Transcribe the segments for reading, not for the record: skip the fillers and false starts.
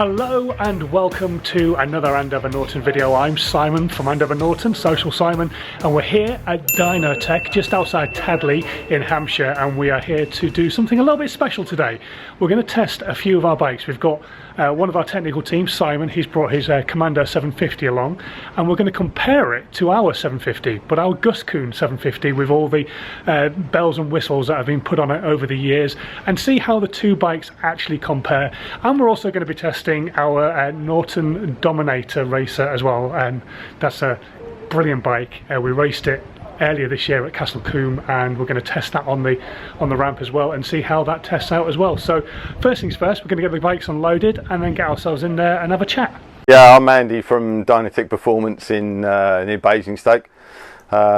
Hello and welcome to another Andover Norton video. I'm Simon from Andover Norton, Social Simon, and we're here at Dyno Tech just outside Tadley in Hampshire, and we are here to do something a little bit special today. We're going to test a few of our bikes. We've got one of our technical team, Simon, he's brought his Commando 750 along, and we're going to compare it to our 750, but our Gus Kuhn 750 with all the bells and whistles that have been put on it over the years, and see how the two bikes actually compare. And we're also going to be testing our Norton Dominator racer as well, and that's a brilliant bike. We raced it earlier this year at Castle Coombe, and we're going to test that on the ramp as well and see how that tests out as well. So first things first, we're going to get the bikes unloaded and then get ourselves in there and have a chat. Yeah, I'm Andy from DynoTech Performance in near Basingstoke.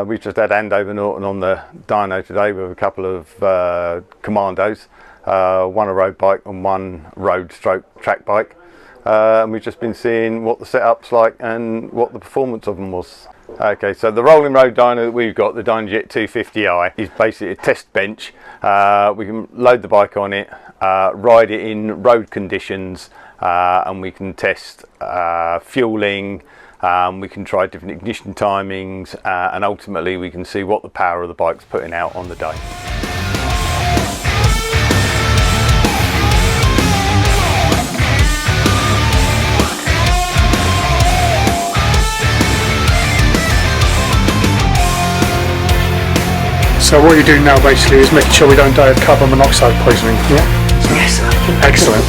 We've just had Andover Norton on the dyno today with a couple of Commandos, one a road bike and one road stroke track bike, and we've just been seeing what the setup's like and what the performance of them was. Okay, so the rolling road dyno that we've got, the DynoJet 250i, is basically a test bench. We can load the bike on it, ride it in road conditions, and we can test fueling, we can try different ignition timings, and ultimately we can see what the power of the bike's putting out on the day. So what you're doing now basically is making sure we don't die of carbon monoxide poisoning. Yeah? Yes, Excellent.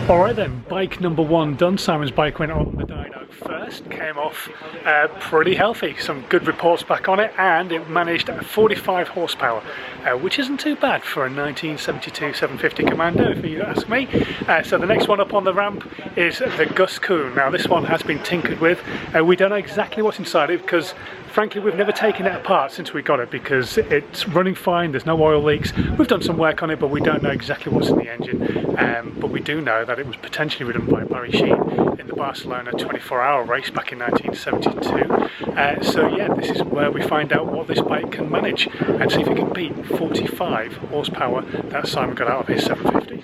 Alright then, bike number one done. Simon's bike went on the dyno first, came off pretty healthy, some good reports back on it, and it managed 45 horsepower, which isn't too bad for a 1972 750 Commando if you ask me. So the next one up on the ramp is the Gus Kuhn. Now this one has been tinkered with. We don't know exactly what's inside it because frankly we've never taken it apart since we got it because it's running fine, there's no oil leaks. We've done some work on it but we don't know exactly what's in the engine. But we do know that it was potentially ridden by Barry Sheene in the Barcelona 24-hour race back in 1972. So yeah, this is where we find out what this bike can manage and see if it can beat 45 horsepower that Simon got out of his 750.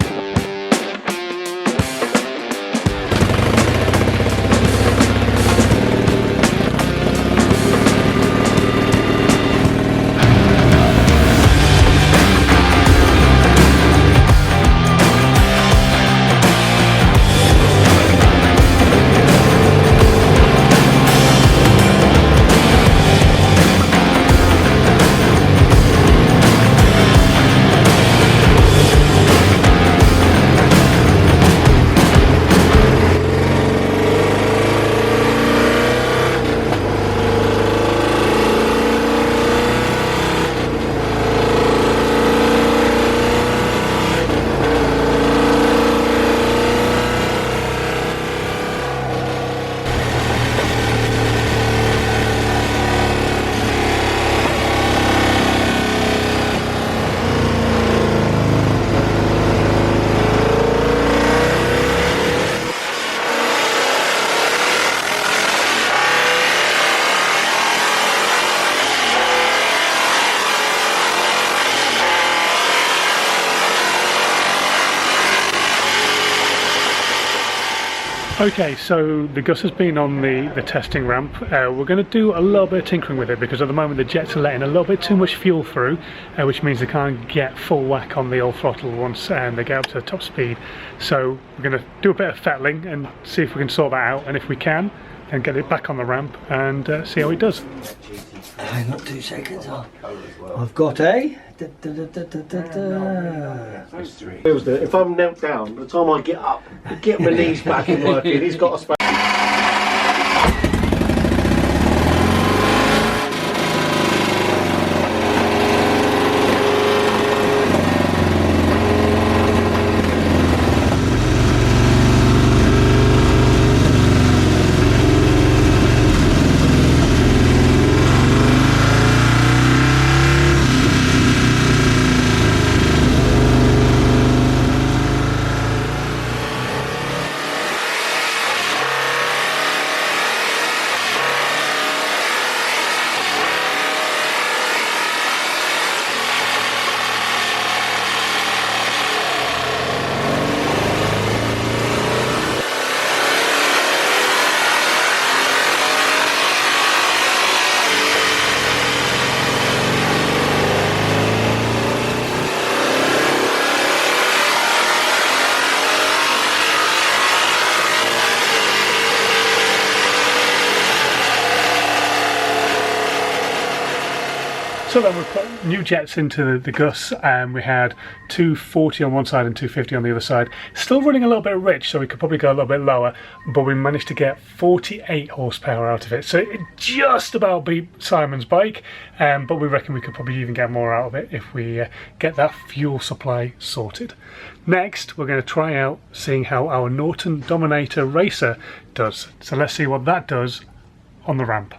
Okay, so the Gus has been on the testing ramp. We're going to do a little bit of tinkering with it because at the moment the jets are letting a little bit too much fuel through, which means they can't get full whack on the old throttle once they get up to top speed. So we're going to do a bit of fettling and see if we can sort that out, and if we can, then get it back on the ramp and see how it does. Hang on 2 seconds. I've got a. If I'm knelt down, by the time I get up, get my knees back and working, he's got a space. So then we put new jets into the Gus, and we had 240 on one side and 250 on the other side. Still running a little bit rich, so we could probably go a little bit lower, but we managed to get 48 horsepower out of it. So it just about beat Simon's bike, but we reckon we could probably even get more out of it if we get that fuel supply sorted. Next, we're going to try out seeing how our Norton Dominator Racer does. So let's see what that does on the ramp.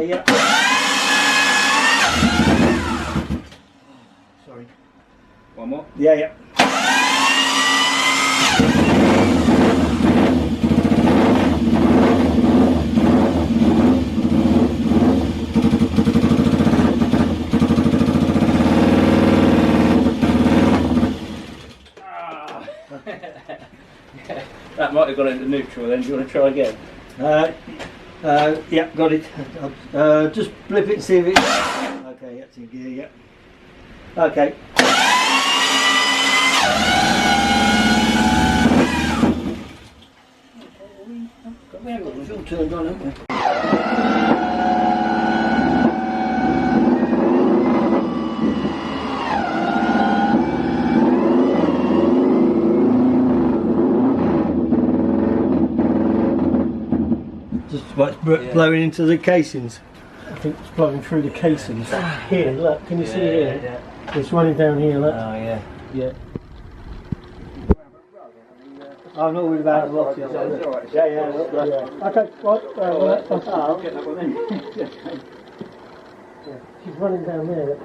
yeah. Sorry. One more. Yeah, yeah. That might have gone into neutral then. Do you want to try again? Yeah, got it. Just flip it and see if it's... Okay, that's in gear, yeah. Okay. We haven't got the fuel turned on, haven't we? Just what's blowing into the casings. I think it's blowing through the casings. Here, look, can you see here? Yeah. It's running down here, look. Oh yeah. Yeah. I'm not worried about the losses. Yeah, yeah, yeah. Okay, right. I'll get that one in. She's running down there.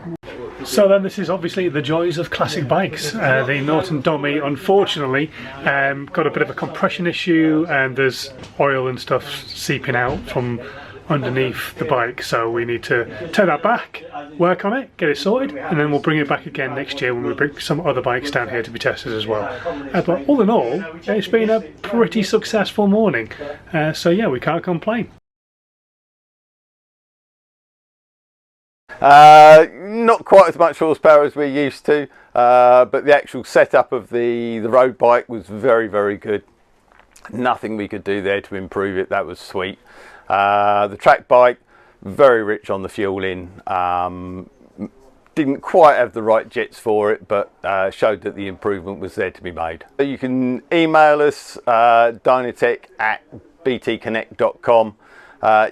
So then this is obviously the joys of classic bikes. The Norton Dummy unfortunately got a bit of a compression issue and there's oil and stuff seeping out from underneath the bike, so we need to turn that back, work on it, get it sorted, and then we'll bring it back again next year when we bring some other bikes down here to be tested as well. But all in all, it's been a pretty successful morning, so yeah, we can't complain. Not quite as much horsepower as we're used to, but the actual setup of the road bike was very, very good. Nothing we could do there to improve it. That was sweet. The track bike, very rich on the fueling. Didn't quite have the right jets for it, but showed that the improvement was there to be made. You can email us dynotech@btconnect.com.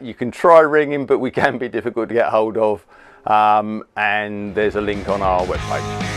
You can try ringing, but we can be difficult to get hold of. And there's a link on our webpage.